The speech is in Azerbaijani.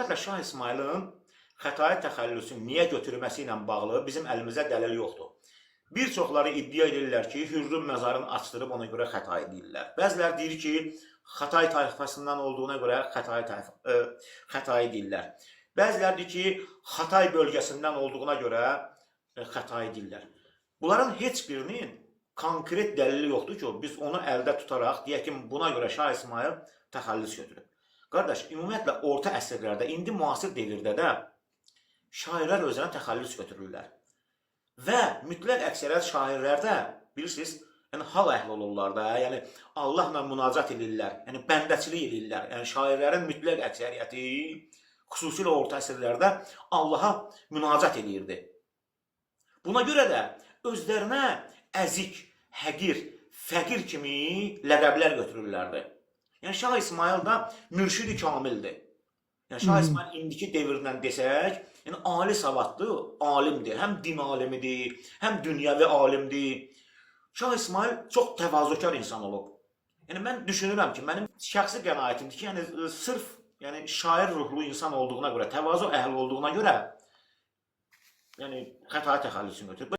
ümumiyyətlə Şah İsmayılın Xətai təxəllüsünü niyə götürməsi ilə bağlı bizim əlimizdə dəlil yoxdur. Bir çoxları iddia edirlər ki, Hürrüm məzarını açdırıb ona görə Xətai deyirlər. Bəziləri deyir ki, Xətai tayfasından olduğuna görə Xətai deyirlər. Bəziləri deyir ki, Xətai bölgəsindən olduğuna görə Xətai deyirlər. Bunların heç birinin konkret dəlili yoxdur ki, biz onu əldə tutaraq, deyək ki, buna görə Şah İsmayıl təxəllüs götürüb. Qardaş, ümumiyyətlə, orta əsrlərdə, indi müasir devirdə də şairlər özünə təxəllüs götürürlər. Və mütləq əksəriyyət şairlər də, bilirsiniz, yəni hal əhli olurlar da, yəni Allahla münacat edirlər, yəni bəndəçilik edirlər. Yəni şairlərin mütləq əksəriyyəti, xüsusilə orta əsrlərdə Allaha münacat edirdi. Buna görə də özlərinə əzik, həqir, fəqir kimi ləqəblər götürürlərdi. Yəni Şah İsmayıl da mürşid-i kamildir. Yəni Şah İsmayıl indiki devirdən desək, yəni ali savadlı alimdir. Həm din alimidir, həm dünyəvi alimdir. Şah İsmayıl çox təvazökar insan olub. Yəni mən düşünürəm ki, mənim şəxsi qənaətimdir ki, yəni sırf yəni şair ruhlu insan olduğuna görə, təvazö əhli olduğuna görə yəni Xətai təxəllüsünü götürüb.